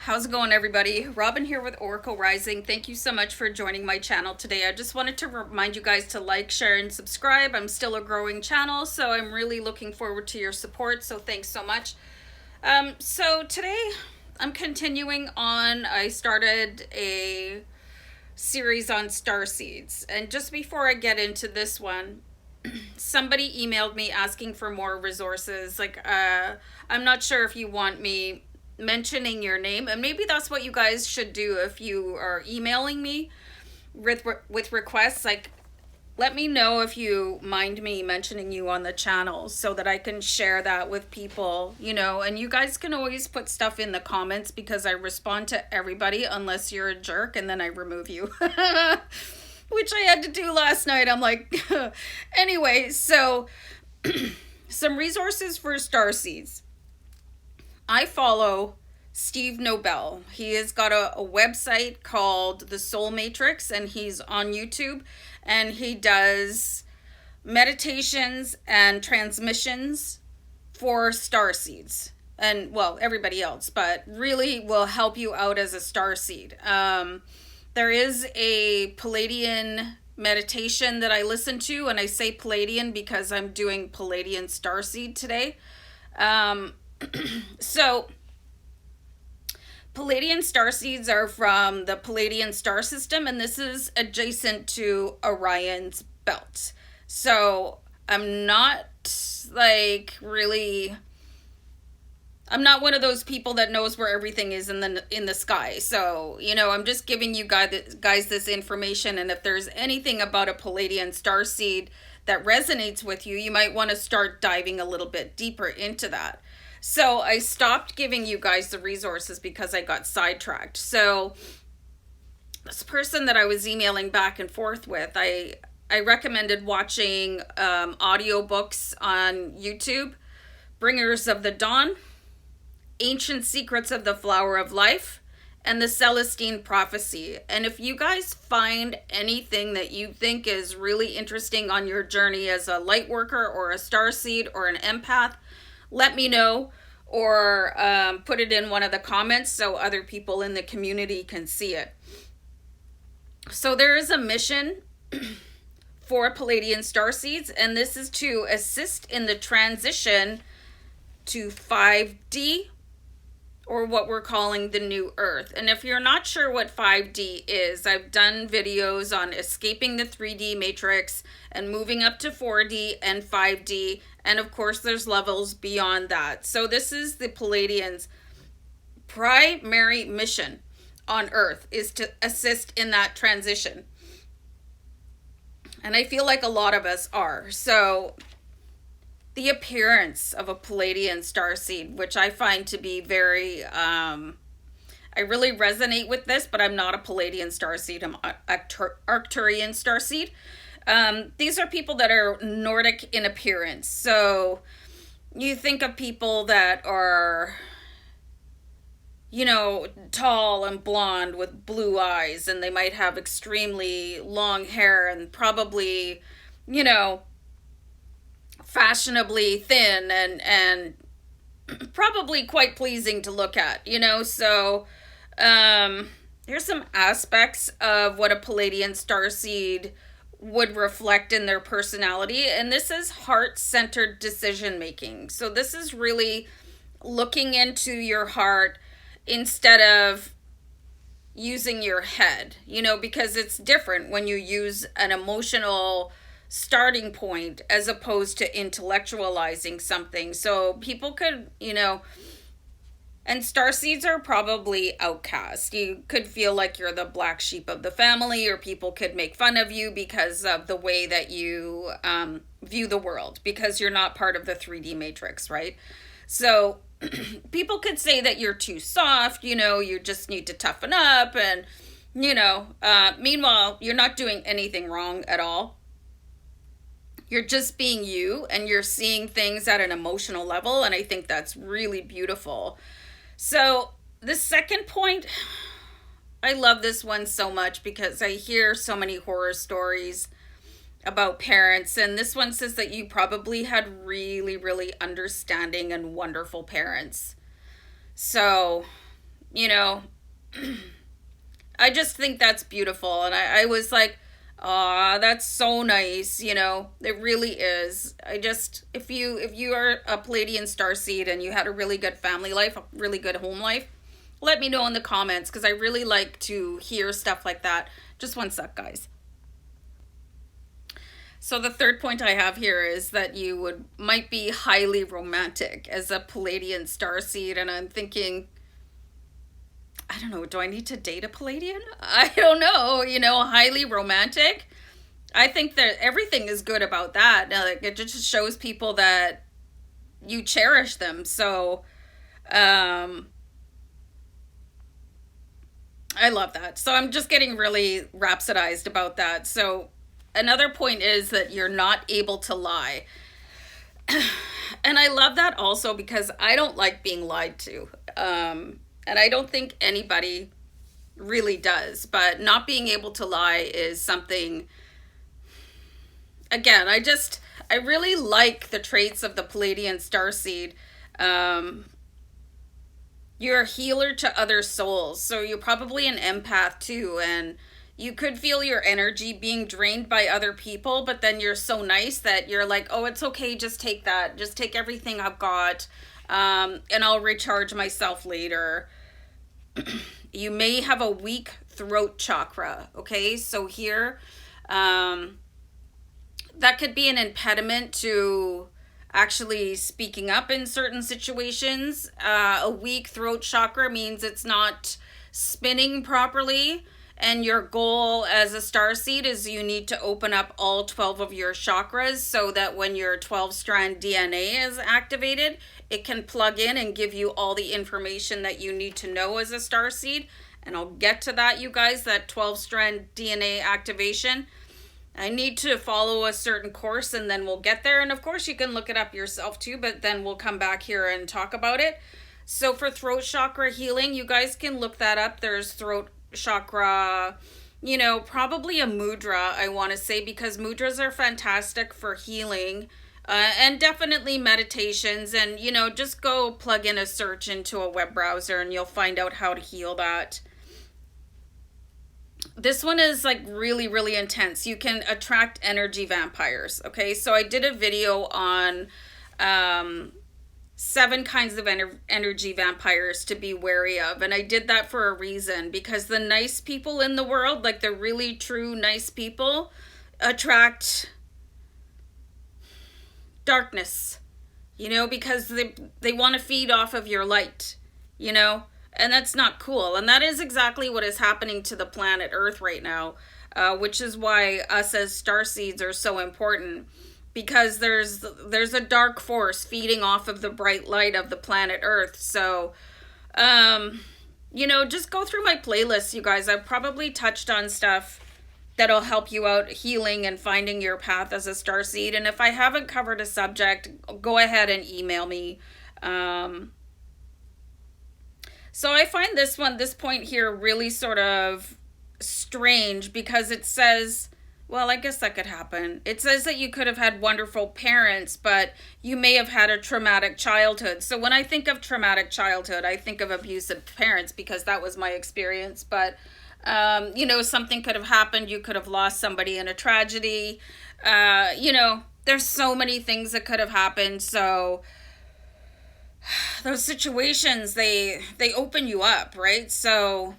How's it going, everybody? Robin here with Oracle Rising. Thank you so much for joining my channel today. I just wanted to remind you guys to like, share, and subscribe. I'm still a growing channel, so I'm really looking forward to your support, so thanks so much. So today I'm continuing on. I started a series on Starseeds, and just before I get into this one, somebody emailed me asking for more resources. I'm not sure if you want me mentioning your name, and maybe that's what you guys should do if you are emailing me with requests. Like, let me know if you mind me mentioning you on the channel so that I can share that with people, and you guys can always put stuff in the comments because I respond to everybody unless you're a jerk, and then I remove you. Which I had to do last night. I'm like, anyway, so some resources for Starseeds. I follow Steve Nobel. He has got a website called The Soul Matrix, and he's on YouTube, and he does meditations and transmissions for Starseeds. And, well, everybody else, but really will help you out as a Starseed. There is a Pleiadian meditation that I listen to, and I say Pleiadian because I'm doing Pleiadian Starseed today. So, Pleiadian Starseeds are from the Pleiadian star system, and this is adjacent to Orion's belt. So, I'm not I'm not one of those people that knows where everything is in the sky. So, I'm just giving you guys this information, and if there's anything about a Pleiadian starseed that resonates with you, you might want to start diving a little bit deeper into that. So I stopped giving you guys the resources because I got sidetracked. So this person that I was emailing back and forth with, I recommended watching audiobooks on YouTube, Bringers of the Dawn, Ancient Secrets of the Flower of Life, and the Celestine Prophecy. And if you guys find anything that you think is really interesting on your journey as a light worker or a starseed or an empath, let me know, or put it in one of the comments so other people in the community can see it. So there is a mission for Pleiadian Starseeds, and this is to assist in the transition to 5D, or what we're calling the new Earth. And if you're not sure what 5D is, I've done videos on escaping the 3D matrix and moving up to 4D and 5D. And of course, there's levels beyond that. So this is the Pleiadians' primary mission on Earth, is to assist in that transition. And I feel like a lot of us are. So the appearance of a Pleiadian starseed, which I find to be very, I really resonate with this, but I'm not a Pleiadian starseed. I'm Arcturian starseed. These are people that are Nordic in appearance. So you think of people that are, tall and blonde with blue eyes, and they might have extremely long hair and probably, fashionably thin and probably quite pleasing to look at, So here's some aspects of what a Pleiadian starseed would reflect in their personality, and this is heart-centered decision making. So this is really looking into your heart instead of using your head, because it's different when you use an emotional starting point as opposed to intellectualizing something. So people could, and starseeds are probably outcast. You could feel like you're the black sheep of the family, or people could make fun of you because of the way that you view the world, because you're not part of the 3D matrix, right? So people could say that you're too soft, you just need to toughen up, and, meanwhile, you're not doing anything wrong at all. You're just being you, and you're seeing things at an emotional level, and I think that's really beautiful. So the second point, I love this one so much because I hear so many horror stories about parents, and this one says that you probably had really, really understanding and wonderful parents. So you know, I just think that's beautiful. And I was like, ah, that's so nice, you know. It really is. I just, if you are a Pleiadian starseed and you had a really good family life, a really good home life, let me know in the comments because I really like to hear stuff like that. Just one sec, guys. So the third point I have here is that you might be highly romantic as a Pleiadian starseed, and I'm thinking, I don't know, do I need to date a Pleiadian? I don't know, you know, highly romantic. I think that everything is good about that. Like, it just shows people that you cherish them. So, um, I love that. So I'm just getting really rhapsodized about that. So another point is that you're not able to lie. And I love that also because I don't like being lied to. And I don't think anybody really does. But not being able to lie is something, again, I really like the traits of the Pleiadian starseed. Um, you're a healer to other souls, so you're probably an empath too, and you could feel your energy being drained by other people, but then you're so nice that you're like, oh, it's okay, just take that, just take everything I've got, and I'll recharge myself later. You may have a weak throat chakra, okay? So here, that could be an impediment to actually speaking up in certain situations. A weak throat chakra means it's not spinning properly. And your goal as a starseed is you need to open up all 12 of your chakras so that when your 12-strand DNA is activated, it can plug in and give you all the information that you need to know as a starseed. And I'll get to that, you guys, that 12-strand DNA activation. I need to follow a certain course and then we'll get there. And of course you can look it up yourself too, but then we'll come back here and talk about it. So for throat chakra healing, you guys can look that up. There's throat chakra, you know, probably a mudra, I want to say, because mudras are fantastic for healing, and definitely meditations. And, you know, just go plug in a search into a web browser and you'll find out how to heal that. This one is like really, really intense. You can attract energy vampires. Okay, so I did a video on 7 kinds of energy vampires to be wary of. And I did that for a reason, because the nice people in the world, like the really true nice people, attract darkness, you know, because they want to feed off of your light, you know. And that's not cool. And that is exactly what is happening to the planet Earth right now, which is why us as starseeds are so important, because there's a dark force feeding off of the bright light of the planet Earth. So, you know, just go through my playlist, you guys. I've probably touched on stuff that'll help you out healing and finding your path as a starseed. And if I haven't covered a subject, go ahead and email me. So I find this point here really sort of strange, because it says, well, I guess that could happen. It says that you could have had wonderful parents, but you may have had a traumatic childhood. So when I think of traumatic childhood, I think of abusive parents, because that was my experience. But, you know, something could have happened. You could have lost somebody in a tragedy. You know, there's so many things that could have happened. So those situations, they open you up, right? So,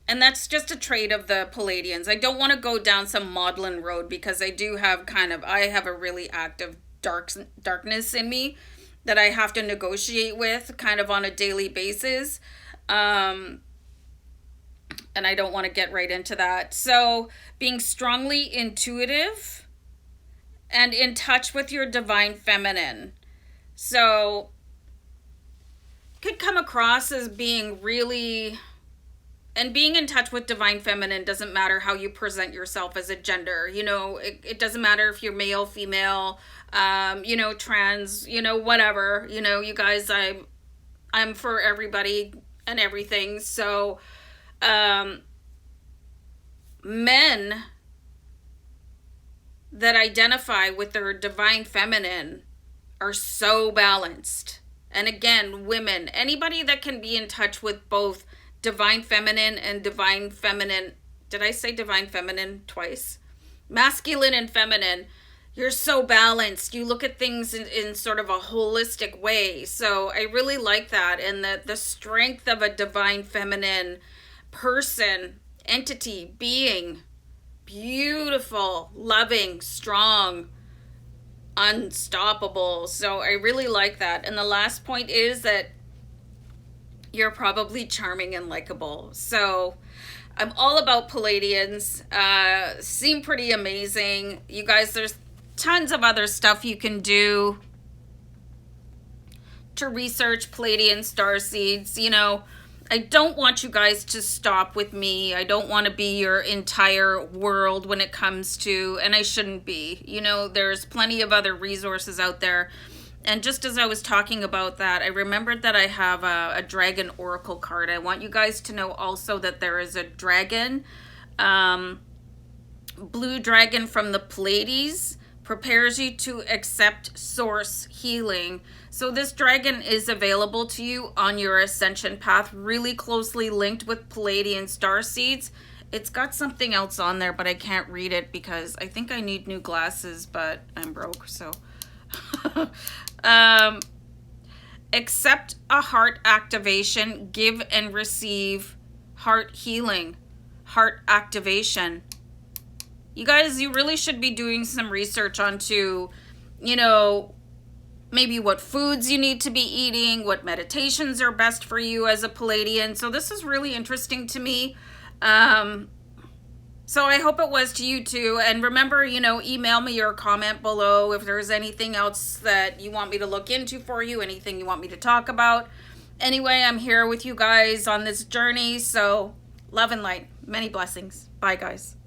and that's just a trait of the Pleiadians. I don't want to go down some maudlin road, because I have a really active darkness in me that I have to negotiate with kind of on a daily basis. And I don't want to get right into that. So being strongly intuitive and in touch with your divine feminine. So could come across as being really, and being in touch with divine feminine doesn't matter how you present yourself as a gender. You know, it doesn't matter if you're male, female, you know, trans, you know, whatever. You know, you guys, I'm for everybody and everything. So men that identify with their divine feminine are so balanced. And again, women, anybody that can be in touch with both divine feminine and divine feminine. Did I say divine feminine twice? Masculine and feminine. You're so balanced. You look at things in sort of a holistic way. So I really like that. And the strength of a divine feminine person, entity, being, beautiful, loving, strong, unstoppable. So I really like that. And the last point is that you're probably charming and likable. So I'm all about Pleiadians. Seem pretty amazing. You guys, there's tons of other stuff you can do to research Pleiadian Starseeds. You know, I don't want you guys to stop with me. I don't want to be your entire world when it comes to, and I shouldn't be. You know, there's plenty of other resources out there. And just as I was talking about that, I remembered that I have a dragon oracle card. I want you guys to know also that there is a dragon, blue dragon from the Pleiades, prepares you to accept source healing. So this dragon is available to you on your ascension path, really closely linked with Pleiadian Starseeds. It's got something else on there, but I can't read it because I think I need new glasses, but I'm broke, so... accept a heart activation, give and receive heart healing, heart activation. You guys, you really should be doing some research onto, you know, maybe what foods you need to be eating, what meditations are best for you as a Pleiadian. So this is really interesting to me. So I hope it was to you too. And remember, you know, email me or comment below if there's anything else that you want me to look into for you, anything you want me to talk about. Anyway, I'm here with you guys on this journey. So love and light. Many blessings. Bye, guys.